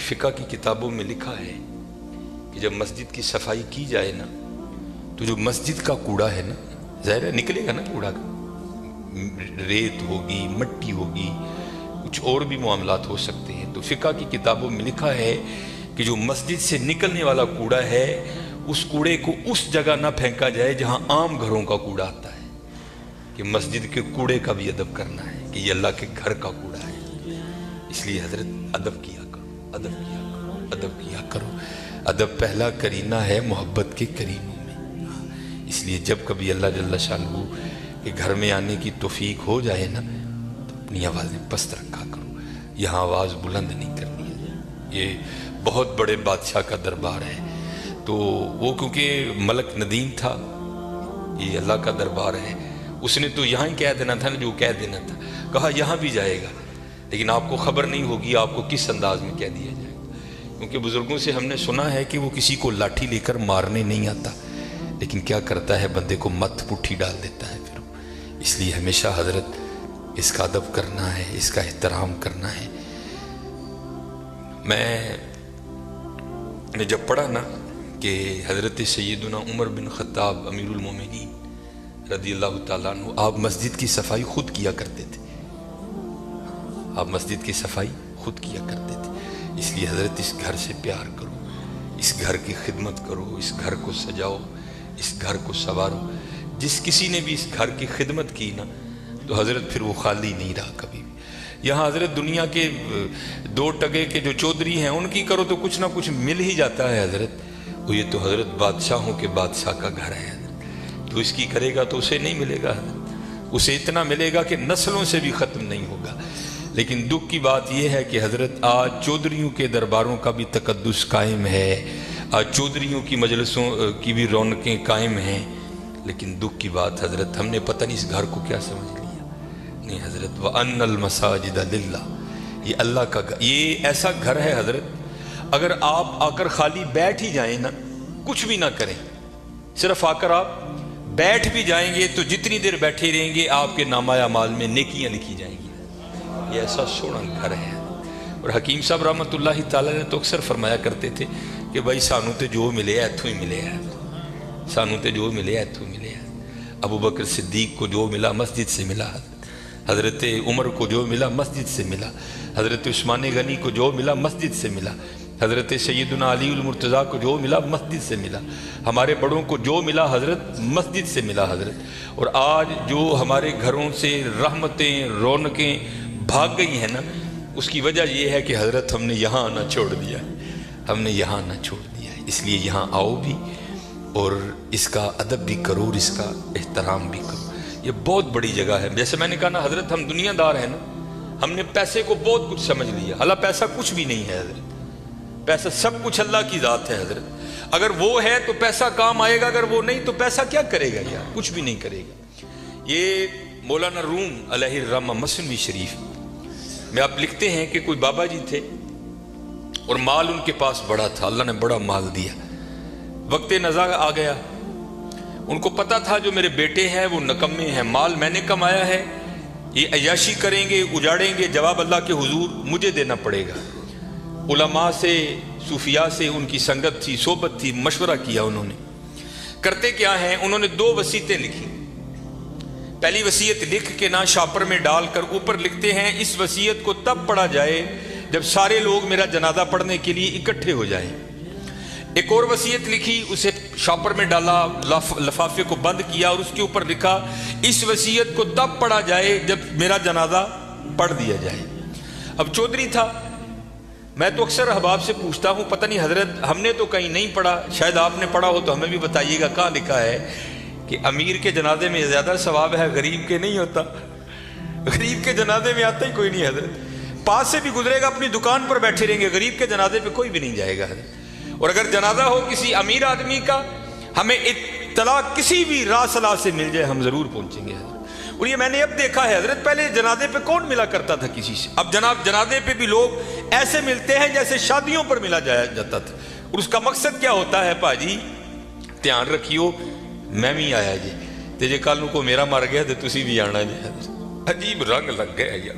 فقہ کی کتابوں میں لکھا ہے کہ جب مسجد کی صفائی کی جائے نا تو جو مسجد کا کوڑا ہے نا، ظاہر ہے نکلے گا نا کوڑا کا، ریت ہوگی، مٹی ہوگی، کچھ اور بھی معاملات ہو سکتے ہیں، تو فقہ کی کتابوں میں لکھا ہے کہ جو مسجد سے نکلنے والا کوڑا ہے اس کوڑے کو اس جگہ نہ پھینکا جائے جہاں عام گھروں کا کوڑا آتا ہے، کہ مسجد کے کوڑے کا بھی ادب کرنا ہے کہ یہ اللہ کے گھر کا کوڑا ہے۔ اس لیے حضرت ادب کیا کرو، ادب کیا کرو، ادب کیا کرو۔ ادب پہلا کرینہ ہے محبت کے کرینوں میں۔ اس لیے جب کبھی اللہ جل شانہ کے گھر میں آنے کی توفیق ہو جائے نا تو اپنی آوازیں پست رکھا کرو، یہاں آواز بلند نہیں کرنی ہے۔ یہ بہت بڑے بادشاہ کا دربار ہے، تو وہ کیونکہ ملک ندیم تھا، یہ اللہ کا دربار ہے، اس نے تو یہاں ہی کہہ دینا تھا نا جو کہہ دینا تھا، کہا یہاں بھی جائے گا، لیکن آپ کو خبر نہیں ہوگی آپ کو کس انداز میں کہہ دیا جائے گا، کیونکہ بزرگوں سے ہم نے سنا ہے کہ وہ کسی کو لاٹھی لے کر مارنے نہیں آتا، لیکن کیا کرتا ہے بندے کو مت پٹھی ڈال دیتا ہے پھر۔ اس لیے ہمیشہ حضرت اس کا ادب کرنا ہے، اس کا احترام کرنا ہے۔ میں نے جب پڑھا نا کہ حضرت سیدنا عمر بن خطاب امیر المومنین رضی اللہ تعالیٰ عنہ آپ مسجد کی صفائی خود کیا کرتے تھے، آپ مسجد کی صفائی خود کیا کرتے تھے، اس لیے حضرت اس گھر سے پیار کرو، اس گھر کی خدمت کرو، اس گھر کو سجاؤ، اس گھر کو سنوارو۔ جس کسی نے بھی اس گھر کی خدمت کی نا تو حضرت پھر وہ خالی نہیں رہا کبھی بھی۔ یہاں حضرت دنیا کے دو ٹگے کے جو چودھری ہیں ان کی کرو تو کچھ نہ کچھ مل ہی جاتا ہے حضرت، وہ یہ تو حضرت بادشاہوں کے بادشاہ کا گھر ہے حضرت، تو اس کی کرے گا تو اسے نہیں ملے گا حضرت، اسے اتنا ملے گا کہ نسلوں سے بھی ختم نہیں ہوگا۔ لیکن دکھ کی بات یہ ہے کہ حضرت آج چودھریوں کے درباروں کا بھی تقدس قائم ہے، آج چودھریوں کی مجلسوں کی بھی رونقیں قائم ہیں، لیکن دکھ کی بات حضرت ہم نے پتہ نہیں اس گھر کو کیا سمجھ لیا۔ نہیں حضرت وَأَنَّ الْمَسَاجِدَ لِلَّهِ، یہ اللہ کا گھر، یہ ایسا گھر ہے حضرت اگر آپ آ کر خالی بیٹھ ہی جائیں نا، کچھ بھی نہ کریں، صرف آ کر آپ بیٹھ بھی جائیں گے تو جتنی دیر بیٹھے رہیں گے آپ کے نامہ اعمال میں نیکیاں لکھی جائیں گی۔ یہ ایسا سونا گھر ہے۔ اور حکیم صاحب رحمۃ اللہ تعالیٰ نے تو اکثر فرمایا کرتے تھے کہ بھائی سانو تے جو ملے ایتھوں ہی ملے ہے، سانو تے جو ملے ایتھوں ملے ہے۔ ابو بکر صدیق کو جو ملا مسجد سے ملا، حضرت عمر کو جو ملا مسجد سے ملا، حضرت عثمان غنی کو جو ملا مسجد سے ملا، حضرت سیدنا علی المرتضیٰ کو جو ملا مسجد سے ملا، ہمارے بڑوں کو جو ملا حضرت مسجد سے ملا حضرت۔ اور آج جو ہمارے گھروں سے رحمتیں رونقیں بھاگ گئی ہیں نا، اس کی وجہ یہ ہے کہ حضرت ہم نے یہاں آنا چھوڑ دیا ہے، ہم نے یہاں آنا چھوڑ دیا ہے۔ اس لیے یہاں آؤ بھی اور اس کا ادب بھی کرو اور اس کا احترام بھی کرو۔ یہ بہت بڑی جگہ ہے، جیسے میں نے کہا نا حضرت ہم دنیا دار ہیں نا، ہم نے پیسے کو بہت کچھ سمجھ لیا، حالانکہ پیسہ کچھ بھی نہیں ہے حضرت، پیسہ سب کچھ اللہ کی ذات ہے حضرت، اگر وہ ہے تو پیسہ کام آئے گا، اگر وہ نہیں تو پیسہ کیا کرے گا یار، کچھ بھی نہیں کرے گا۔ یہ مولانا روم علیہ الرحمہ مثنوی شریف میں آپ لکھتے ہیں کہ کوئی بابا جی تھے اور مال ان کے پاس بڑا تھا، اللہ نے بڑا مال دیا، وقت نزاع آ گیا، ان کو پتا تھا جو میرے بیٹے ہیں وہ نکمے ہیں، مال میں نے کمایا ہے، یہ عیاشی کریں گے اجاڑیں گے، جواب اللہ کے حضور مجھے دینا پڑے گا۔ علماء سے صوفیاء سے ان کی سنگت تھی، صحبت تھی، مشورہ کیا انہوں نے، کرتے کیا ہیں، انہوں نے 2 وصیتیں لکھی۔ پہلی وصیت لکھ کے نا شاپر میں ڈال کر اوپر لکھتے ہیں اس وصیت کو تب پڑھا جائے جب سارے لوگ میرا جنازہ پڑھنے کے لیے اکٹھے ہو جائیں۔ ایک اور وصیت لکھی، اسے شاپر میں ڈالا، لفافے کو بند کیا اور اس کے اوپر لکھا اس وصیت کو تب پڑھا جائے جب میرا جنازہ پڑھ دیا جائے۔ اب چودھری تھا، میں تو اکثر احباب سے پوچھتا ہوں پتہ نہیں حضرت ہم نے تو کہیں نہیں پڑھا، شاید آپ نے پڑھا ہو تو ہمیں بھی بتائیے گا، کہاں لکھا ہے کہ امیر کے جنازے میں زیادہ ثواب ہے غریب کے نہیں ہوتا، غریب کے جنازے میں آتا ہی کوئی نہیں حضرت، پاس سے بھی گزرے گا اپنی دکان پر بیٹھے رہیں گے، غریب کے جنازے پہ کوئی بھی نہیں جائے گا حضرت۔ اور اگر جنازہ ہو کسی امیر آدمی کا، ہمیں اطلاع کسی بھی راہ صلاح سے مل جائے ہم ضرور پہنچیں گے حضرت۔ اور یہ میں نے اب دیکھا ہے حضرت، پہلے جنازے پہ کون ملا کرتا تھا کسی سے، اب جناب جنازے پہ بھی لوگ ایسے ملتے ہیں جیسے شادیوں پر ملا جاتا تھا، اور اس کا مقصد کیا ہوتا ہے، پاجی دھیان رکھیو میں بھی آیا جی تے جے کل کو میرا مر گیا تو تسی بھی آنا جی۔ عجیب رنگ لگ گیا یار،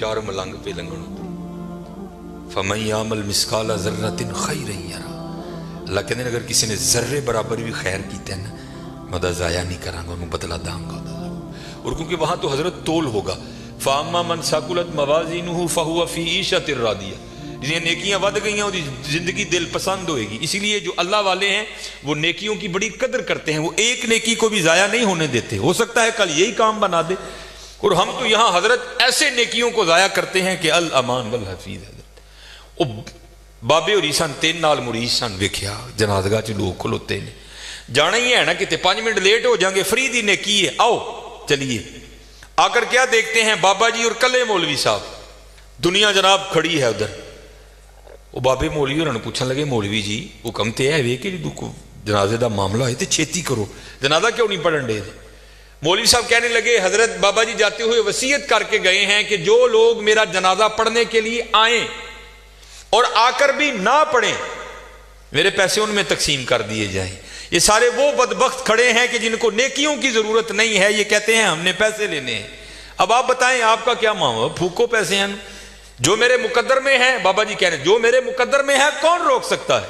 4 ملنگ پہ لنگن ہوتے فَمَن يَعْمَلْ مِثْقَالَ ذَرَّةٍ خَيْرًا يَرَهُ اللہ کہتے ہیں اگر کسی نے ذرے برابر بھی خیر کیتے ہیں نا میں ضائع نہیں کراں گا انہوں بدلہ داں گا اور کیونکہ وہاں تو حضرت تول ہوگا فَأَمَّا مَنْ ثَقُلَتْ مَوَازِينُهُ فَهُوَ فِي عِيشَةٍ رَاضِيَةٍ جنہیں نیکیاں ود گئی ہیں وہ زندگی دل پسند ہوئے گی. اسی لیے جو اللہ والے ہیں وہ نیکیوں کی بڑی قدر کرتے ہیں, وہ ایک نیکی کو بھی ضائع نہیں ہونے دیتے. ہو سکتا ہے کل یہی کام بنا دے, اور ہم تو یہاں حضرت ایسے نیکیوں کو ضائع کرتے ہیں کہ الامان والحفیظ. حضرت بابے اور سن 3 نال مرید سن ویکھیا جنازگاہ چ لوگ کھلوتے نے, جانا ہی ہے نا کتے 5 منٹ لیٹ ہو جائیں گے, فری دی نیکی ہے, آؤ چلیے. آ کر کیا دیکھتے ہیں بابا جی اور کلے مولوی صاحب, دنیا جناب کھڑی ہے ادھر. وہ بابے مولوی انہوں نے پوچھنے لگے مولوی جی حکم تے ہے کہ جنازے دا معاملہ ہے تو چھیتی کرو, جنازہ کیوں نہیں پڑھن دے. مولوی صاحب کہنے لگے حضرت بابا جی جاتے ہوئے وصیت کر کے گئے ہیں کہ جو لوگ میرا جنازہ پڑھنے کے لیے آئیں اور آ کر بھی نہ پڑھیں میرے پیسے ان میں تقسیم کر دیے جائیں. یہ سارے وہ بدبخت کھڑے ہیں کہ جن کو نیکیوں کی ضرورت نہیں ہے, یہ کہتے ہیں ہم نے پیسے لینے ہیں. اب آپ بتائیں آپ کا کیا معاملہ, پھوکو پیسے ہیں جو میرے مقدر میں ہیں. بابا جی کہہ رہے ہیں جو میرے مقدر میں ہے کون روک سکتا ہے.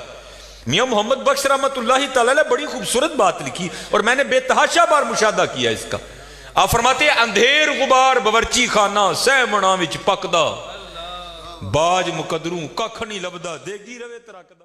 میاں محمد بخش رحمت اللہ تعالی نے بڑی خوبصورت بات لکھی اور میں نے بے تحاشا بار مشاہدہ کیا اس کا. آپ فرماتے ہیں اندھیر غبار باورچی خانہ سہ منا وچ پکدا, باج مقدروں ککھ نہیں لبدا دیگی روے ترکدا.